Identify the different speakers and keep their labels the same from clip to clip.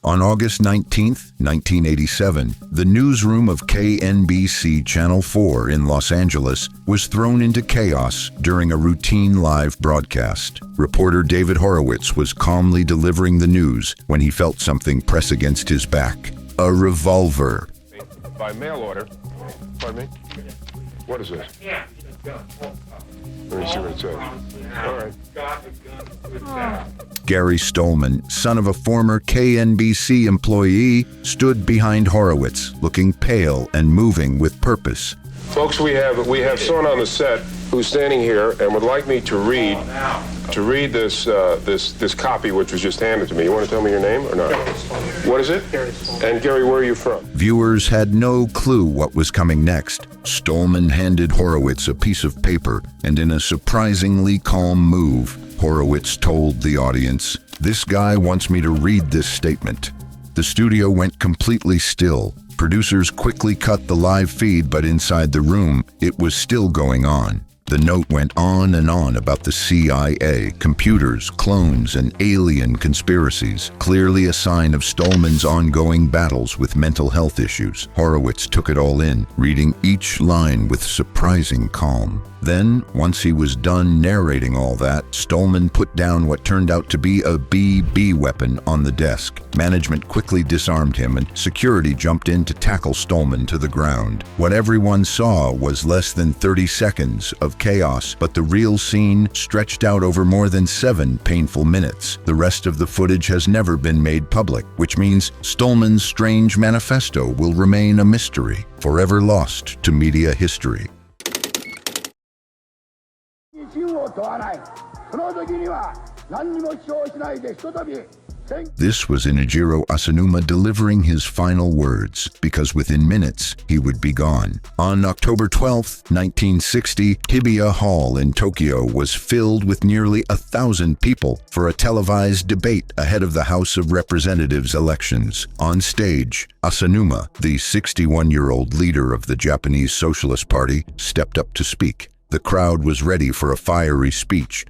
Speaker 1: On August 19, 1987, the newsroom of KNBC Channel 4 in Los Angeles was thrown into chaos during a routine live broadcast. Reporter David Horowitz was calmly delivering the news when he felt something press against his back. A revolver.
Speaker 2: By mail order. Pardon me? What is this? Let me see what it says. All right.
Speaker 1: Gary Stolman, son of a former KNBC employee, stood behind Horowitz, looking pale and moving with purpose.
Speaker 2: Folks, we have someone on the set who's standing here and would like me to read this copy which was just handed to me. You want to tell me your name or not? What is it? And Gary, where are you from?
Speaker 1: Viewers had no clue what was coming next. Stolman handed Horowitz a piece of paper, and in a surprisingly calm move, Horowitz told the audience, "This guy wants me to read this statement." The studio went completely still. Producers quickly cut the live feed, but inside the room, it was still going on. The note went on and on about the CIA, computers, clones, and alien conspiracies, clearly a sign of Stolman's ongoing battles with mental health issues. Horowitz took it all in, reading each line with surprising calm. Then, once he was done narrating all that, Stolman put down what turned out to be a BB weapon on the desk. Management quickly disarmed him, and security jumped in to tackle Stolman to the ground. What everyone saw was less than 30 seconds of chaos, but the real scene stretched out over more than 7 painful minutes. The rest of the footage has never been made public, which means Stolman's strange manifesto will remain a mystery, forever lost to media history. This was Inajiro Asanuma delivering his final words, because within minutes he would be gone. On October 12, 1960, Hibiya Hall in Tokyo was filled with nearly 1,000 people for a televised debate ahead of the House of Representatives elections. On stage, Asanuma, the 61-year-old leader of the Japanese Socialist Party, stepped up to speak. The crowd was ready for a fiery speech.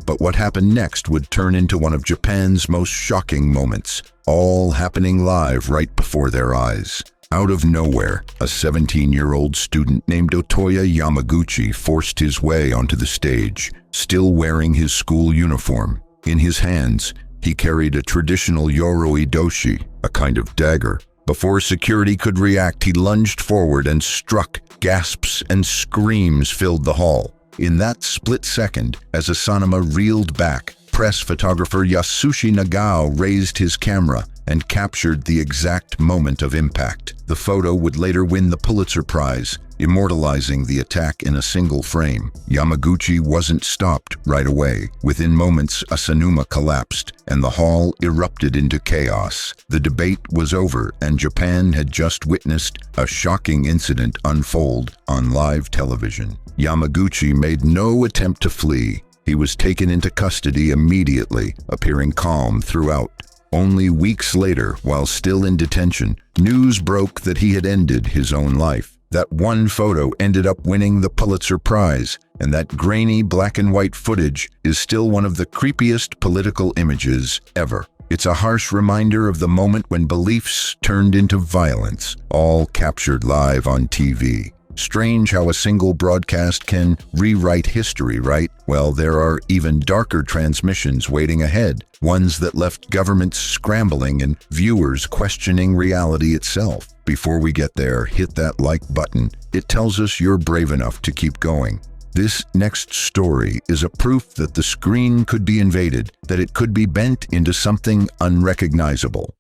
Speaker 1: But what happened next would turn into one of Japan's most shocking moments, all happening live right before their eyes. Out of nowhere, a 17-year-old student named Otoya Yamaguchi forced his way onto the stage, still wearing his school uniform. In his hands, he carried a traditional yoroi doshi, a kind of dagger. Before security could react, he lunged forward and struck. Gasps and screams filled the hall. In that split second, as Asanuma reeled back, press photographer Yasushi Nagao raised his camera and captured the exact moment of impact. The photo would later win the Pulitzer Prize, immortalizing the attack in a single frame. Yamaguchi wasn't stopped right away. Within moments, Asanuma collapsed, and the hall erupted into chaos. The debate was over, and Japan had just witnessed a shocking incident unfold on live television. Yamaguchi made no attempt to flee. He was taken into custody immediately, appearing calm throughout. Only weeks later, while still in detention, news broke that he had ended his own life. That one photo ended up winning the Pulitzer Prize, and that grainy black and white footage is still one of the creepiest political images ever. It's a harsh reminder of the moment when beliefs turned into violence, all captured live on TV. Strange how a single broadcast can rewrite history, right? Well, there are even darker transmissions waiting ahead, ones that left governments scrambling and viewers questioning reality itself. Before we get there, hit that like button. It tells us you're brave enough to keep going. This next story is a proof that the screen could be invaded, that it could be bent into something unrecognizable.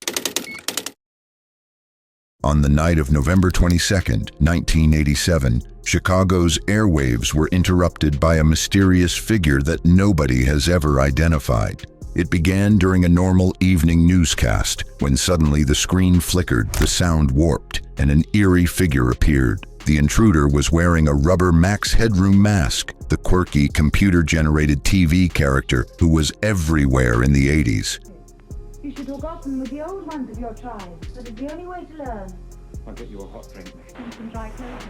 Speaker 1: On the night of November 22, 1987, Chicago's airwaves were interrupted by a mysterious figure that nobody has ever identified. It began during a normal evening newscast, when suddenly the screen flickered, the sound warped, and an eerie figure appeared. The intruder was wearing a rubber Max Headroom mask, the quirky computer-generated TV character who was everywhere in the 80s.
Speaker 3: You should talk often with the old ones of your tribe. That is the only way to learn.
Speaker 4: I'll get you a hot drink.
Speaker 3: And some dry clothing.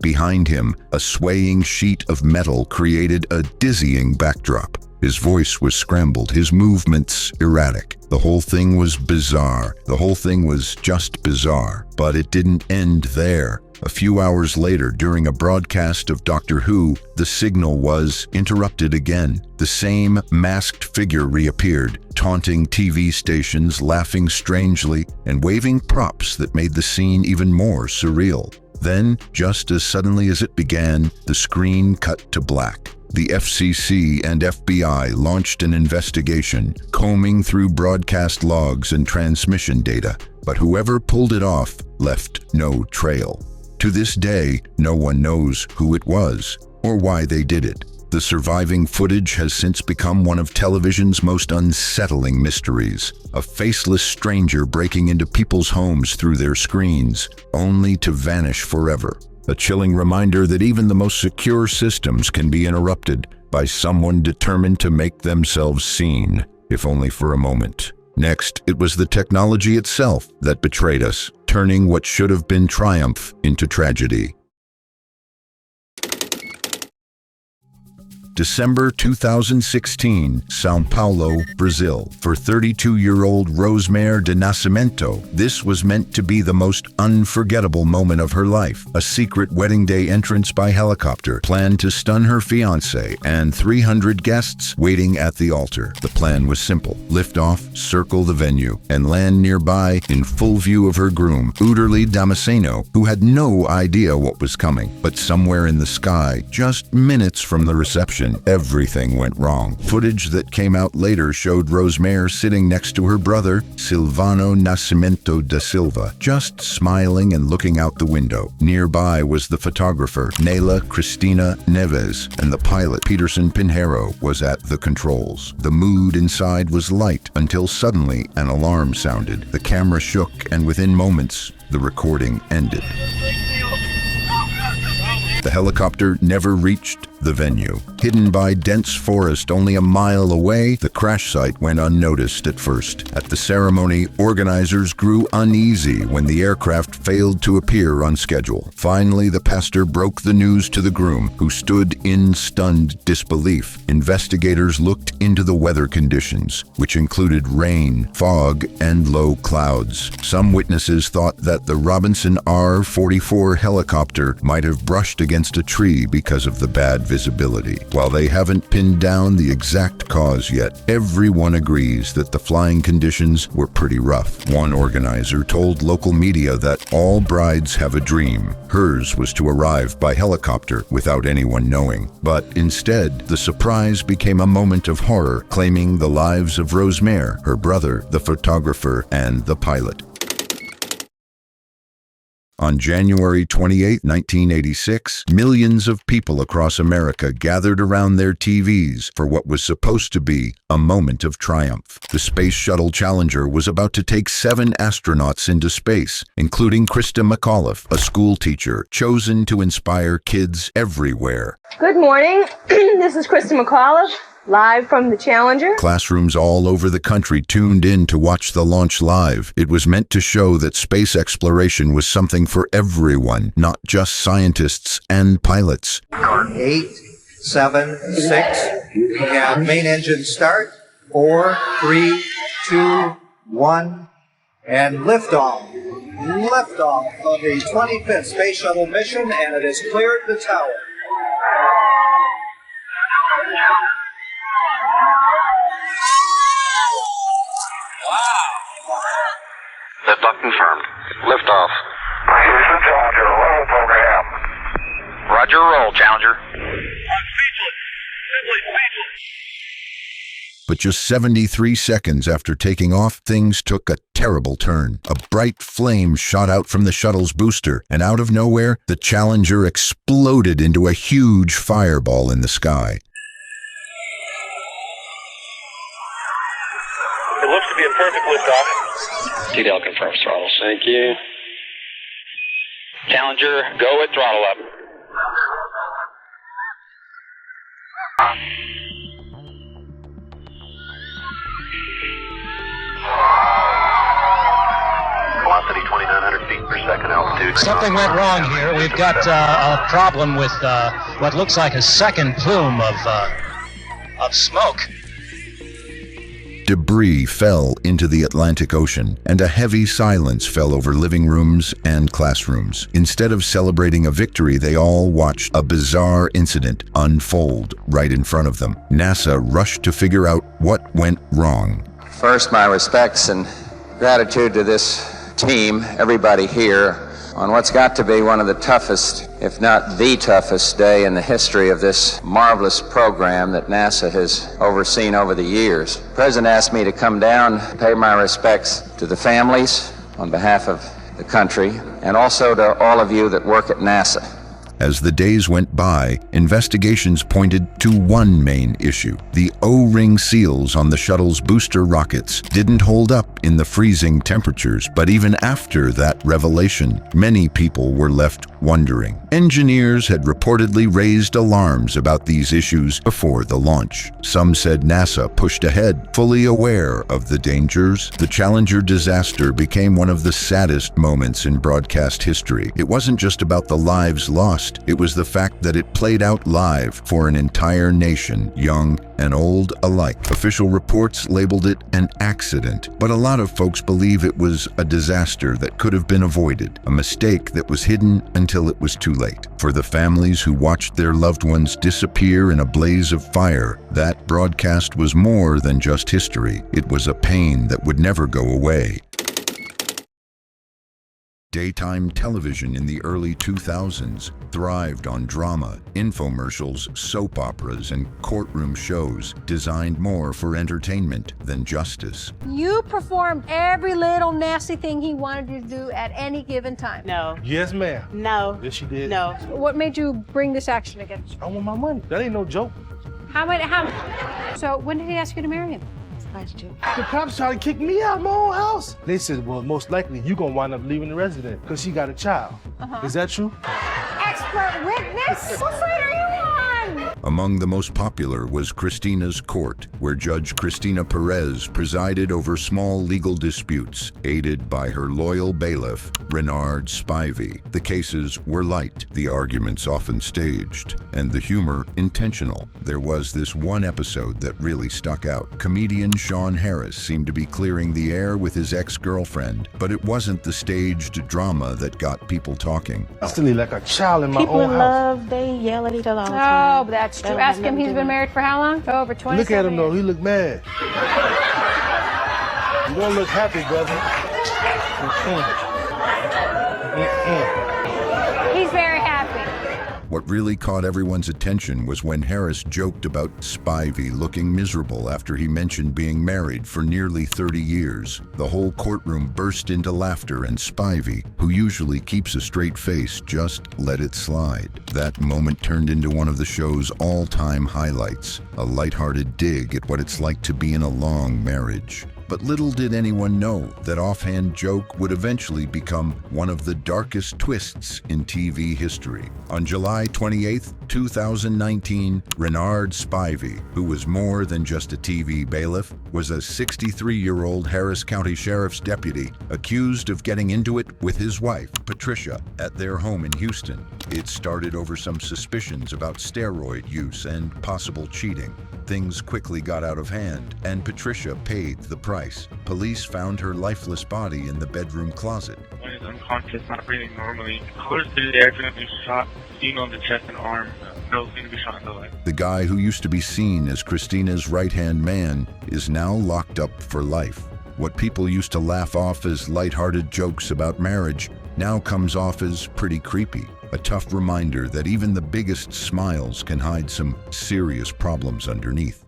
Speaker 1: Behind him, a swaying sheet of metal created a dizzying backdrop. His voice was scrambled, his movements erratic. The whole thing was bizarre. The whole thing was just bizarre. But it didn't end there. A few hours later, during a broadcast of Doctor Who, the signal was interrupted again. The same masked figure reappeared, taunting TV stations, laughing strangely, and waving props that made the scene even more surreal. Then, just as suddenly as it began, the screen cut to black. The FCC and FBI launched an investigation, combing through broadcast logs and transmission data, but whoever pulled it off left no trail. To this day, no one knows who it was or why they did it. The surviving footage has since become one of television's most unsettling mysteries. A faceless stranger breaking into people's homes through their screens, only to vanish forever. A chilling reminder that even the most secure systems can be interrupted by someone determined to make themselves seen, if only for a moment. Next, it was the technology itself that betrayed us, turning what should have been triumph into tragedy. December 2016, São Paulo, Brazil. For 32-year-old Rosemary de Nascimento, this was meant to be the most unforgettable moment of her life. A secret wedding day entrance by helicopter, planned to stun her fiancé, and 300 guests waiting at the altar. The plan was simple. Lift off, circle the venue, and land nearby in full view of her groom, Uderli Damasceno, who had no idea what was coming. But somewhere in the sky, just minutes from the reception, everything went wrong. Footage that came out later showed Rosemary sitting next to her brother, Silvano Nascimento da Silva, just smiling and looking out the window. Nearby was the photographer, Nayla Cristina Neves, and the pilot, Peterson Pinheiro, was at the controls. The mood inside was light until suddenly an alarm sounded. The camera shook, and within moments, the recording ended. The helicopter never reached the venue. Hidden by dense forest only a mile away, the crash site went unnoticed at first. At the ceremony, organizers grew uneasy when the aircraft failed to appear on schedule. Finally, the pastor broke the news to the groom, who stood in stunned disbelief. Investigators looked into the weather conditions, which included rain, fog, and low clouds. Some witnesses thought that the Robinson R-44 helicopter might have brushed against a tree because of the bad visibility. While they haven't pinned down the exact cause yet, everyone agrees that the flying conditions were pretty rough. One organizer told local media that all brides have a dream. Hers was to arrive by helicopter without anyone knowing. But instead, the surprise became a moment of horror, claiming the lives of Rosemary, her brother, the photographer, and the pilot. On January 28, 1986, millions of people across America gathered around their TVs for what was supposed to be a moment of triumph. The Space Shuttle Challenger was about to take 7 astronauts into space, including Krista McAuliffe, a school teacher chosen to inspire kids everywhere.
Speaker 5: Good morning. This is Krista McAuliffe, live from the Challenger.
Speaker 1: Classrooms all over the country tuned in to watch the launch live. It was meant to show that space exploration was something for everyone, not just scientists and pilots.
Speaker 6: 8, 7, 6. We have main engine start. 4, 3, 2, 1. And liftoff. Liftoff of the 25th Space Shuttle mission, and it has cleared the tower.
Speaker 7: Liftoff confirmed. Liftoff.
Speaker 8: Houston, Challenger, roll program.
Speaker 7: Roger, roll, Challenger.
Speaker 8: I'm speechless. Simply speechless.
Speaker 1: But just 73 seconds after taking off, things took a terrible turn. A bright flame shot out from the shuttle's booster, and out of nowhere, the Challenger exploded into a huge fireball in the sky.
Speaker 8: It looks to be a perfect liftoff.
Speaker 7: TDL confirms throttles. Thank you. Challenger, go with throttle up.
Speaker 8: Velocity 2,900 feet per second, altitude.
Speaker 4: Something went wrong here. We've got a problem with what looks like a second plume of smoke.
Speaker 1: Debris fell into the Atlantic Ocean, and a heavy silence fell over living rooms and classrooms. Instead of celebrating a victory, they all watched a bizarre incident unfold right in front of them. NASA rushed to figure out what went wrong.
Speaker 9: First, my respects and gratitude to this team, everybody here, on what's got to be one of the toughest, if not the toughest day in the history of this marvelous program that NASA has overseen over the years. The President asked me to come down, pay my respects to the families on behalf of the country, and also to all of you that work at NASA.
Speaker 1: As the days went by, investigations pointed to one main issue. The O-ring seals on the shuttle's booster rockets didn't hold up in the freezing temperatures, but even after that revelation, many people were left wondering. Engineers had reportedly raised alarms about these issues before the launch. Some said NASA pushed ahead, fully aware of the dangers. The Challenger disaster became one of the saddest moments in broadcast history. It wasn't just about the lives lost. It was the fact that it played out live for an entire nation, young and old alike. Official reports labeled it an accident, but a lot of folks believe it was a disaster that could have been avoided, a mistake that was hidden until it was too late. For the families who watched their loved ones disappear in a blaze of fire, that broadcast was more than just history. It was a pain that would never go away. Daytime television in the early 2000s thrived on drama, infomercials, soap operas, and courtroom shows designed more for entertainment than justice.
Speaker 10: You performed every little nasty thing he wanted you to do at any given time.
Speaker 11: No.
Speaker 12: Yes, ma'am.
Speaker 11: No.
Speaker 12: Yes, she did.
Speaker 11: No.
Speaker 10: What made you bring this action against you?
Speaker 12: I want my money. That ain't no joke.
Speaker 10: So when did he ask you to marry him?
Speaker 12: The cops tried to kick me out of my own house. They said, well, most likely you gonna wind up leaving the residence because she got a child. Is that true?
Speaker 10: Expert witness? What side are you on?
Speaker 1: Among the most popular was Christina's Court, where Judge Cristina Perez presided over small legal disputes, aided by her loyal bailiff, Renard Spivey. The cases were light, the arguments often staged, and the humor intentional. There was this one episode that really stuck out. Comedian Sean Harris seemed to be clearing the air with his ex-girlfriend, but it wasn't the staged drama that got people talking.
Speaker 12: I still need like a child in my
Speaker 11: People
Speaker 12: own
Speaker 11: in
Speaker 12: house.
Speaker 11: love, they yell at each other all the time.
Speaker 10: Oh, that's true. Ask him, he's been married for how long? Over 20
Speaker 12: Look at him though,
Speaker 10: years.
Speaker 12: he look mad. You don't look happy, brother.
Speaker 10: He's very happy.
Speaker 1: What really caught everyone's attention was when Harris joked about Spivey looking miserable after he mentioned being married for nearly 30 years. The whole courtroom burst into laughter, and Spivey, who usually keeps a straight face, just let it slide. That moment turned into one of the show's all-time highlights, a lighthearted dig at what it's like to be in a long marriage. But little did anyone know that offhand joke would eventually become one of the darkest twists in TV history. On July 28, 2019, Renard Spivey, who was more than just a TV bailiff, was a 63-year-old Harris County Sheriff's deputy accused of getting into it with his wife, Patricia, at their home in Houston. It started over some suspicions about steroid use and possible cheating. Things quickly got out of hand, and Patricia paid the price. Police found her lifeless body in the bedroom closet.
Speaker 13: One is unconscious, not breathing normally. Others stated the accident was shot, seen on the chest and arm. No, seen to be shot in the leg.
Speaker 1: The guy who used to be seen as Christina's right-hand man is now locked up for life. What people used to laugh off as lighthearted jokes about marriage now comes off as pretty creepy. A tough reminder that even the biggest smiles can hide some serious problems underneath.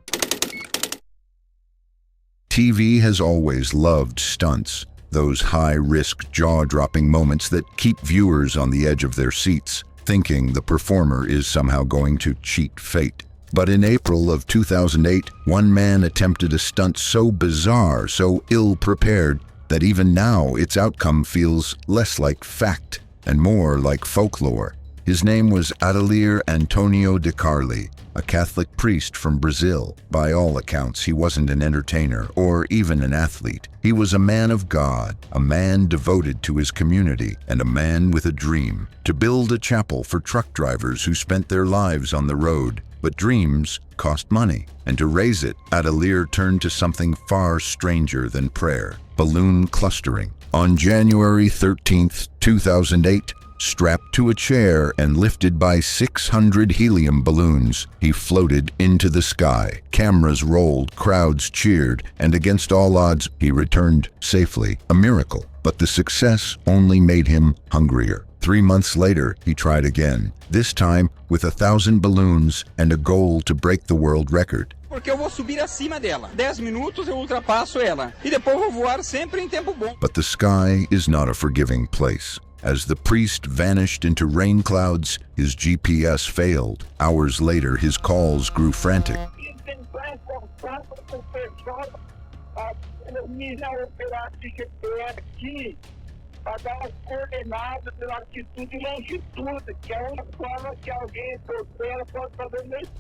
Speaker 1: TV has always loved stunts, those high-risk, jaw-dropping moments that keep viewers on the edge of their seats, thinking the performer is somehow going to cheat fate. But in April of 2008, one man attempted a stunt so bizarre, so ill-prepared, that even now its outcome feels less like fact and more like folklore. His name was Adelir Antonio de Carli, a Catholic priest from Brazil. By all accounts, he wasn't an entertainer or even an athlete. He was a man of God, a man devoted to his community, and a man with a dream: to build a chapel for truck drivers who spent their lives on the road. But dreams cost money, and to raise it, Adelir turned to something far stranger than prayer: balloon clustering. On January 13th, 2008, strapped to a chair and lifted by 600 helium balloons, he floated into the sky. Cameras rolled, crowds cheered, and against all odds, he returned safely. A miracle. But the success only made him hungrier. 3 months later, he tried again, this time with 1,000 balloons and a goal to break the world record.
Speaker 14: Porque eu vou subir acima dela. 10 minutos eu ultrapasso ela. E depois vou voar sempre em tempo bom.
Speaker 1: But the sky is not a forgiving place. As the priest vanished into rain clouds, his GPS failed. Hours later, his calls grew frantic.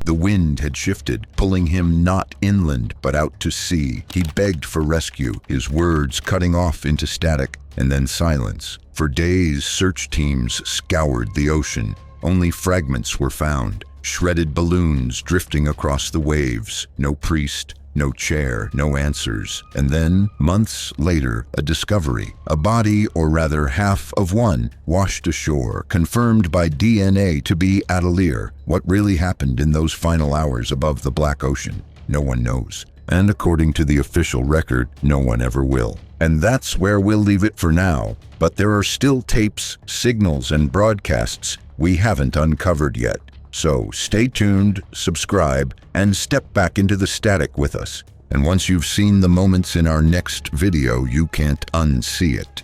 Speaker 1: The wind had shifted, pulling him not inland but out to sea. He begged for rescue, his words cutting off into static and then silence. For days, search teams scoured the ocean. Only fragments were found, shredded balloons drifting across the waves. No priest, no chair, no answers. And then, months later, a discovery. A body, or rather half of one, washed ashore, confirmed by DNA to be Adelir. What really happened in those final hours above the Black Ocean? No one knows. And according to the official record, no one ever will. And that's where we'll leave it for now. But there are still tapes, signals, and broadcasts we haven't uncovered yet. So stay tuned, subscribe, and step back into the static with us. And once you've seen the moments in our next video, you can't unsee it.